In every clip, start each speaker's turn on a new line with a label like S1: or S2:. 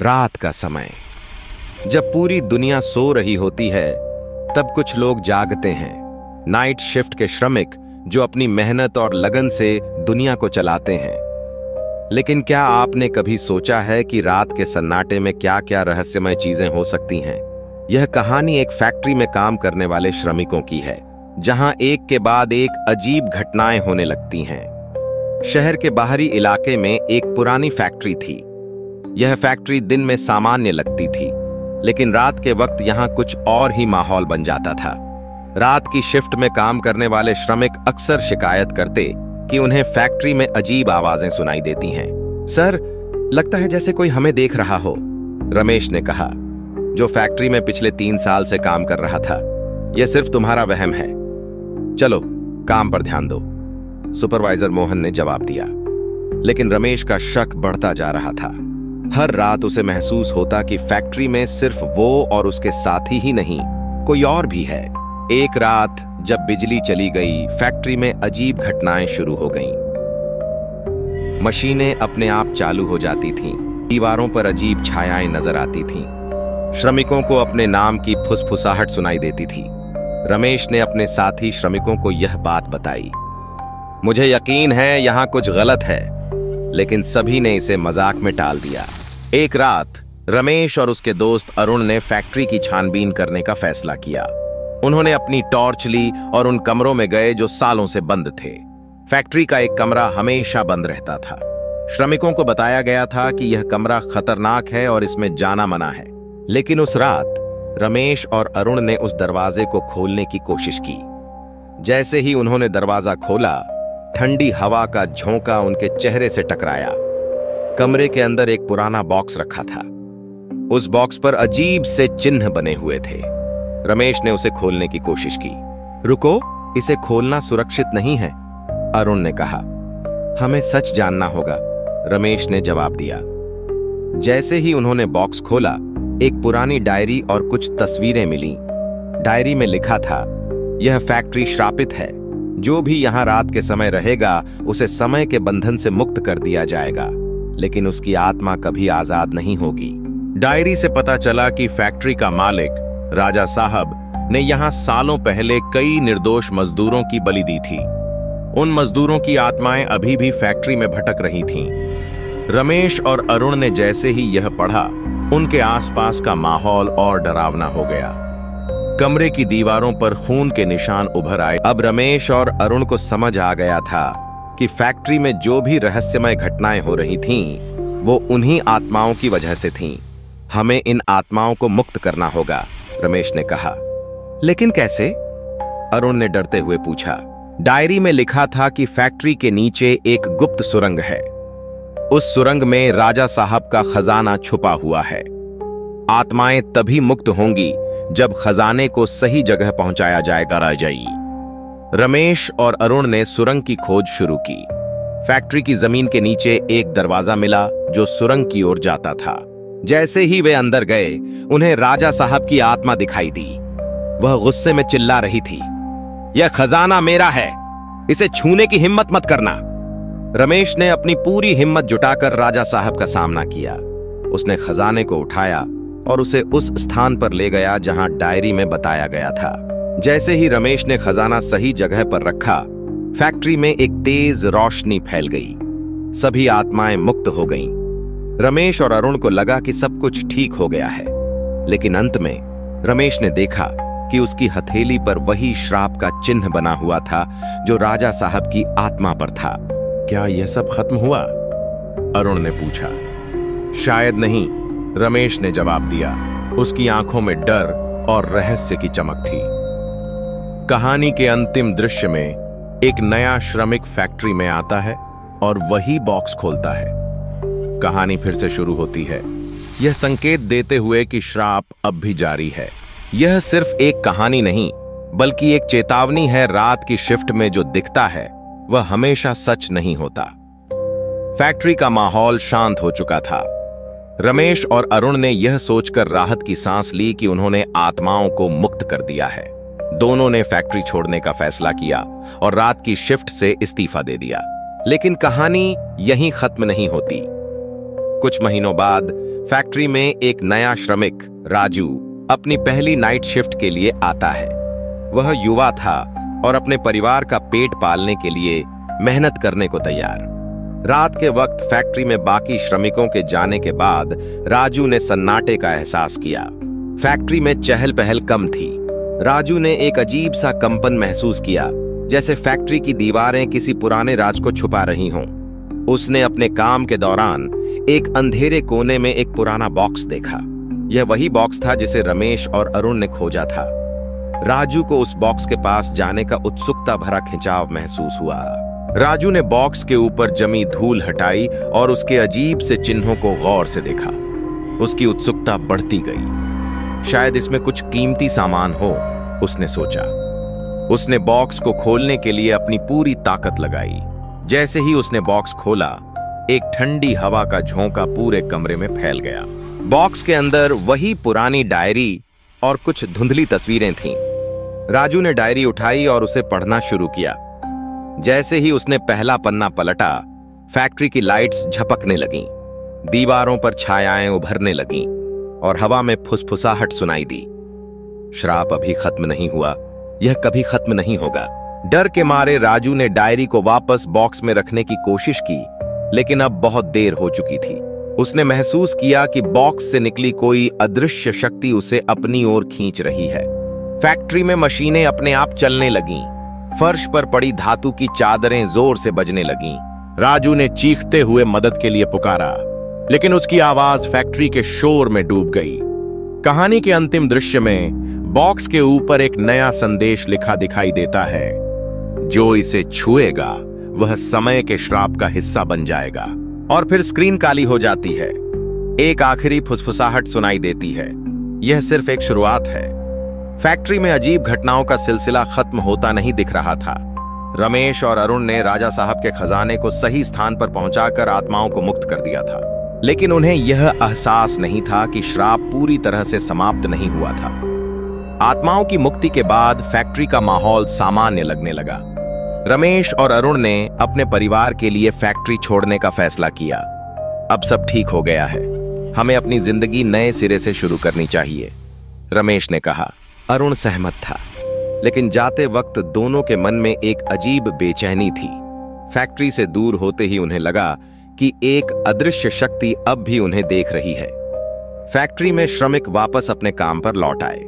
S1: रात का समय, जब पूरी दुनिया सो रही होती है, तब कुछ लोग जागते हैं। नाइट शिफ्ट के श्रमिक जो अपनी मेहनत और लगन से दुनिया को चलाते हैं। लेकिन क्या आपने कभी सोचा है कि रात के सन्नाटे में क्या क्या रहस्यमय चीजें हो सकती हैं? यह कहानी एक फैक्ट्री में काम करने वाले श्रमिकों की है, जहां एक के बाद एक अजीब घटनाएं होने लगती हैं। शहर के बाहरी इलाके में एक पुरानी फैक्ट्री थी। यह फैक्ट्री दिन में सामान्य लगती थी, लेकिन रात के वक्त यहां कुछ और ही माहौल बन जाता था। रात की शिफ्ट में काम करने वाले श्रमिक अक्सर शिकायत करते कि उन्हें फैक्ट्री में अजीब आवाजें सुनाई देती हैं। सर, लगता है जैसे कोई हमें देख रहा हो, रमेश ने कहा, जो फैक्ट्री में पिछले 3 साल से काम कर रहा था। यह सिर्फ तुम्हारा वहम है, चलो काम पर ध्यान दो, सुपरवाइजर मोहन ने जवाब दिया। लेकिन रमेश का शक बढ़ता जा रहा था। हर रात उसे महसूस होता कि फैक्ट्री में सिर्फ वो और उसके साथी ही नहीं, कोई और भी है। एक रात जब बिजली चली गई, फैक्ट्री में अजीब घटनाएं शुरू हो गईं। मशीनें अपने आप चालू हो जाती थीं, दीवारों पर अजीब छायाएं नजर आती थीं, श्रमिकों को अपने नाम की फुसफुसाहट सुनाई देती थी। रमेश ने अपने साथी श्रमिकों को यह बात बताई। मुझे यकीन है यहां कुछ गलत है, लेकिन सभी ने इसे मजाक में टाल दिया। एक रात रमेश और उसके दोस्त अरुण ने फैक्ट्री की छानबीन करने का फैसला किया। उन्होंने अपनी टॉर्च ली और उन कमरों में गए जो सालों से बंद थे। फैक्ट्री का एक कमरा हमेशा बंद रहता था। श्रमिकों को बताया गया था कि यह कमरा खतरनाक है और इसमें जाना मना है। लेकिन उस रात रमेश और अरुण ने उस दरवाजे को खोलने की कोशिश की। जैसे ही उन्होंने दरवाजा खोला, ठंडी हवा का झोंका उनके चेहरे से टकराया। कमरे के अंदर एक पुराना बॉक्स रखा था। उस बॉक्स पर अजीब से चिन्ह बने हुए थे। रमेश ने उसे खोलने की कोशिश की। रुको, इसे खोलना सुरक्षित नहीं है, अरुण ने कहा। हमें सच जानना होगा, रमेश ने जवाब दिया। जैसे ही उन्होंने बॉक्स खोला, एक पुरानी डायरी और कुछ तस्वीरें मिली। डायरी में लिखा था, यह फैक्ट्री श्रापित है, जो भी यहां रात के समय रहेगा उसे समय के बंधन से मुक्त कर दिया जाएगा, लेकिन उसकी आत्मा कभी आजाद नहीं होगी। डायरी से पता चला कि फैक्ट्री का मालिक राजा साहब ने यहां सालों पहले कई निर्दोष मजदूरों की बलि दी थी। उन मजदूरों की आत्माएं अभी भी फैक्ट्री में भटक रही थीं। रमेश और अरुण ने जैसे ही यह पढ़ा, उनके आसपास का माहौल और डरावना हो गया। कमरे की दीवारों पर खून के निशान उभर आए। अब रमेश और अरुण को समझ आ गया था कि फैक्ट्री में जो भी रहस्यमय घटनाएं हो रही थीं, वो उन्हीं आत्माओं की वजह से थीं। हमें इन आत्माओं को मुक्त करना होगा, रमेश ने कहा। लेकिन कैसे? अरुण ने डरते हुए पूछा। डायरी में लिखा था कि फैक्ट्री के नीचे एक गुप्त सुरंग है। उस सुरंग में राजा साहब का खजाना छुपा हुआ है। आत्माएं तभी मुक्त होंगी जब खजाने को सही जगह पहुंचाया जाएगा। राजाई। रमेश और अरुण ने सुरंग की खोज शुरू की। फैक्ट्री की जमीन के नीचे एक दरवाजा मिला जो सुरंग की ओर जाता था। जैसे ही वे अंदर गए, उन्हें राजा साहब की आत्मा दिखाई दी। वह गुस्से में चिल्ला रही थी, यह खजाना मेरा है, इसे छूने की हिम्मत मत करना। रमेश ने अपनी पूरी हिम्मत जुटाकर राजा साहब का सामना किया। उसने खजाने को उठाया और उसे उस स्थान पर ले गया जहां डायरी में बताया गया था। जैसे ही रमेश ने खजाना सही जगह पर रखा, फैक्ट्री में एक तेज रोशनी फैल गई। सभी आत्माएं मुक्त हो गईं। रमेश और अरुण को लगा कि सब कुछ ठीक हो गया है, लेकिन अंत में रमेश ने देखा कि उसकी हथेली पर वही श्राप का चिन्ह बना हुआ था जो राजा साहब की आत्मा पर था। क्या यह सब खत्म हुआ? अरुण ने पूछा। शायद नहीं, रमेश ने जवाब दिया। उसकी आंखों में डर और रहस्य की चमक थी। कहानी के अंतिम दृश्य में एक नया श्रमिक फैक्ट्री में आता है और वही बॉक्स खोलता है। कहानी फिर से शुरू होती है, यह संकेत देते हुए कि श्राप अब भी जारी है। यह सिर्फ एक कहानी नहीं, बल्कि एक चेतावनी है। रात की शिफ्ट में जो दिखता है वह हमेशा सच नहीं होता। फैक्ट्री का माहौल शांत हो चुका था। रमेश और अरुण ने यह सोचकर राहत की सांस ली कि उन्होंने आत्माओं को मुक्त कर दिया है। दोनों ने फैक्ट्री छोड़ने का फैसला किया और रात की शिफ्ट से इस्तीफा दे दिया। लेकिन कहानी यहीं खत्म नहीं होती। कुछ महीनों बाद फैक्ट्री में एक नया श्रमिक राजू अपनी पहली नाइट शिफ्ट के लिए आता है। वह युवा था और अपने परिवार का पेट पालने के लिए मेहनत करने को तैयार। रात के वक्त फैक्ट्री में बाकी श्रमिकों के जाने के बाद राजू ने सन्नाटे का एहसास किया। फैक्ट्री में चहल पहल कम थी। राजू ने एक अजीब सा कंपन महसूस किया, जैसे फैक्ट्री की दीवारें किसी पुराने राज को छुपा रही हों। उसने अपने काम के दौरान एक अंधेरे कोने में एक पुराना बॉक्स देखा। यह वही बॉक्स था जिसे रमेश और अरुण ने खोजा था। राजू को उस बॉक्स के पास जाने का उत्सुकता भरा खिंचाव महसूस हुआ। राजू ने बॉक्स के ऊपर जमी धूल हटाई और उसके अजीब से चिन्हों को गौर से देखा। उसकी उत्सुकता बढ़ती गई। शायद इसमें कुछ कीमती सामान हो, उसने सोचा। उसने बॉक्स को खोलने के लिए अपनी पूरी ताकत लगाई। जैसे ही उसने बॉक्स खोला, एक ठंडी हवा का झोंका पूरे कमरे में फैल गया। बॉक्स के अंदर वही पुरानी डायरी और कुछ धुंधली तस्वीरें थीं। राजू ने डायरी उठाई और उसे पढ़ना शुरू किया। जैसे ही उसने पहला पन्ना पलटा, फैक्ट्री की लाइट्स झपकने लगीं, दीवारों पर छायाएं उभरने लगीं और हवा में फुसफुसाहट सुनाई दी। श्राप अभी खत्म नहीं हुआ, यह कभी खत्म नहीं होगा। डर के मारे राजू ने डायरी को वापस बॉक्स में रखने की कोशिश की, लेकिन अब बहुत देर हो चुकी थी। उसने महसूस किया कि बॉक्स से निकली कोई अदृश्य शक्ति उसे अपनी ओर खींच रही है। फैक्ट्री में मशीनें अपने आप चलने लगीं। फर्श पर पड़ी धातु की चादरें जोर से बजने लगीं। राजू ने चीखते हुए मदद के लिए पुकारा, लेकिन उसकी आवाज फैक्ट्री के शोर में डूब गई। कहानी के अंतिम दृश्य में बॉक्स के ऊपर एक नया संदेश लिखा दिखाई देता है, जो इसे छुएगा वह समय के श्राप का हिस्सा बन जाएगा। और फिर स्क्रीन काली हो जाती है। एक आखिरी फुसफुसाहट सुनाई देती है। यह सिर्फ एक शुरुआत है। फैक्ट्री में अजीब घटनाओं का सिलसिला खत्म होता नहीं दिख रहा था। रमेश और अरुण ने राजा साहब के खजाने को सही स्थान पर पहुंचाकर आत्माओं को मुक्त कर दिया था, लेकिन उन्हें यह एहसास नहीं था कि श्राप पूरी तरह से समाप्त नहीं हुआ था। आत्माओं की मुक्ति के बाद फैक्ट्री का माहौल सामान्य लगने लगा। रमेश और अरुण ने अपने परिवार के लिए फैक्ट्री छोड़ने का फैसला किया। अब सब ठीक हो गया है, हमें अपनी जिंदगी नए सिरे से शुरू करनी चाहिए, रमेश ने कहा। अरुण सहमत था, लेकिन जाते वक्त दोनों के मन में एक अजीब बेचैनी थी। फैक्ट्री से दूर होते ही उन्हें लगा कि एक अदृश्य शक्ति अब भी उन्हें देख रही है। फैक्ट्री में श्रमिक वापस अपने काम पर लौट आए।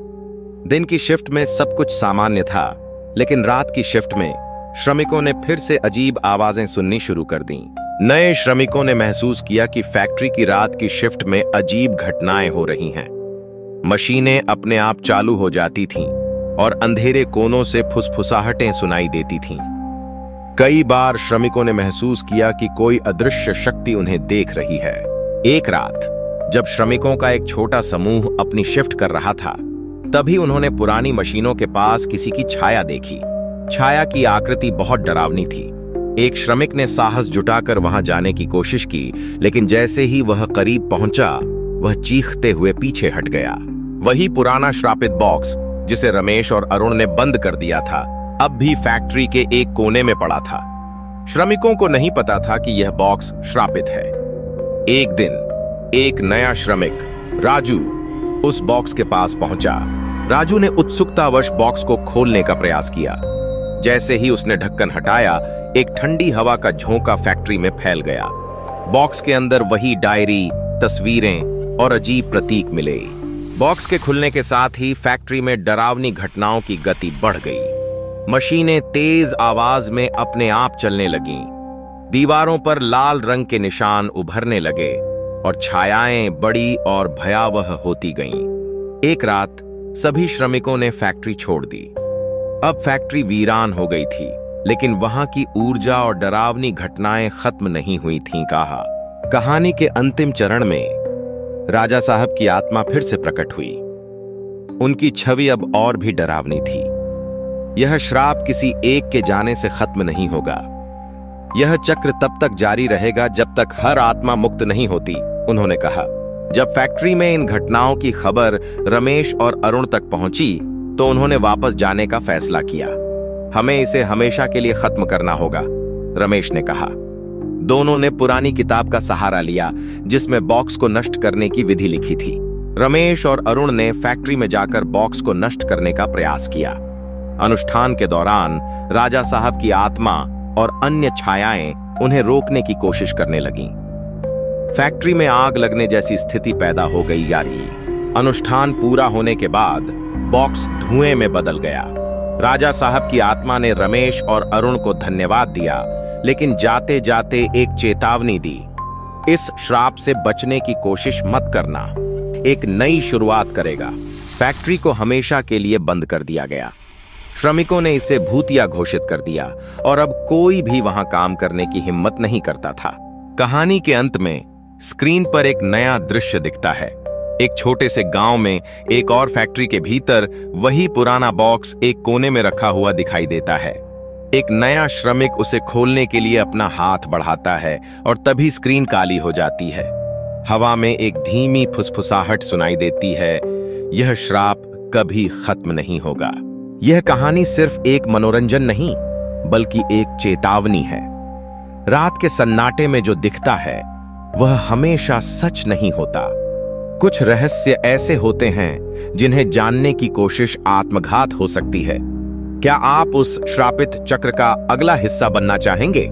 S1: दिन की शिफ्ट में सब कुछ सामान्य था, लेकिन रात की शिफ्ट में श्रमिकों ने फिर से अजीब आवाजें सुननी शुरू कर दी। नए श्रमिकों ने महसूस किया कि फैक्ट्री की रात की शिफ्ट में अजीब घटनाएं हो रही हैं। मशीनें अपने आप चालू हो जाती थीं और अंधेरे कोनों से फुसफुसाहटें सुनाई देती थीं। कई बार श्रमिकों ने महसूस किया कि कोई अदृश्य शक्ति उन्हें देख रही है। एक रात जब श्रमिकों का एक छोटा समूह अपनी शिफ्ट कर रहा था, तभी उन्होंने पुरानी मशीनों के पास किसी की छाया देखी। छाया की आकृति बहुत डरावनी थी। एक श्रमिक ने साहस जुटाकर वहां जाने की कोशिश की, लेकिन जैसे ही वह करीब पहुंचा, वह चीखते हुए पीछे हट गया। वही पुराना श्रापित बॉक्स जिसे रमेश और अरुण ने बंद कर दिया था, अब भी फैक्ट्री के एक कोने में पड़ा था। श्रमिकों को नहीं पता था कि यह बॉक्स श्रापित है। एक दिन एक नया श्रमिक राजू उस बॉक्स के पास पहुंचा। राजू ने उत्सुकतावश बॉक्स को खोलने का प्रयास किया। जैसे ही उसने ढक्कन हटाया, एक ठंडी हवा का झोंका फैक्ट्री में फैल गया। बॉक्स के अंदर वही डायरी, तस्वीरें और अजीब प्रतीक मिले। बॉक्स के खुलने के साथ ही फैक्ट्री में डरावनी घटनाओं की गति बढ़ गई। मशीनें तेज आवाज में अपने आप चलने लगीं। दीवारों पर लाल रंग के निशान उभरने लगे और छायाएं बड़ी और भयावह होती गईं। एक रात सभी श्रमिकों ने फैक्ट्री छोड़ दी। अब फैक्ट्री वीरान हो गई थी, लेकिन वहां की ऊर्जा और डरावनी घटनाएं खत्म नहीं हुई थीं। कहानी के अंतिम चरण में राजा साहब की आत्मा फिर से प्रकट हुई। उनकी छवि अब और भी डरावनी थी। यह श्राप किसी एक के जाने से खत्म नहीं होगा। यह चक्र तब तक जारी रहेगा जब तक हर आत्मा मुक्त नहीं होती, उन्होंने कहा। जब फैक्ट्री में इन घटनाओं की खबर रमेश और अरुण तक पहुंची, तो उन्होंने वापस जाने का फैसला किया। हमें इसे हमेशा के लिए खत्म करना होगा, रमेश ने कहा। दोनों ने पुरानी किताब का सहारा लिया जिसमें बॉक्स को नष्ट करने की विधि लिखी थी। रमेश और अरुण ने फैक्ट्री में जाकर बॉक्स को नष्ट करने का प्रयास किया। अनुष्ठान के दौरान राजा साहब की आत्मा और अन्य छायाएं उन्हें रोकने की कोशिश करने लगीं। फैक्ट्री में आग लगने जैसी स्थिति पैदा हो गई यारी। अनुष्ठान पूरा होने के बाद बॉक्स धुएं में बदल गया। राजा साहब की आत्मा ने रमेश और अरुण को धन्यवाद दिया, लेकिन जाते जाते एक चेतावनी दी। इस श्राप से बचने की कोशिश मत करना, एक नई शुरुआत करेगा। फैक्ट्री को हमेशा के लिए बंद कर दिया गया। श्रमिकों ने इसे भूतिया घोषित कर दिया और अब कोई भी वहां काम करने की हिम्मत नहीं करता था। कहानी के अंत में स्क्रीन पर एक नया दृश्य दिखता है। एक छोटे से गांव में एक और फैक्ट्री के भीतर वही पुराना बॉक्स एक कोने में रखा हुआ दिखाई देता है। एक नया श्रमिक उसे खोलने के लिए अपना हाथ बढ़ाता है और तभी स्क्रीन काली हो जाती है। हवा में एक धीमी फुसफुसाहट सुनाई देती है। यह श्राप कभी खत्म नहीं होगा। यह कहानी सिर्फ एक मनोरंजन नहीं, बल्कि एक चेतावनी है। रात के सन्नाटे में जो दिखता है वह हमेशा सच नहीं होता। कुछ रहस्य ऐसे होते हैं जिन्हें जानने की कोशिश आत्मघात हो सकती है। क्या आप उस श्रापित चक्र का अगला हिस्सा बनना चाहेंगे?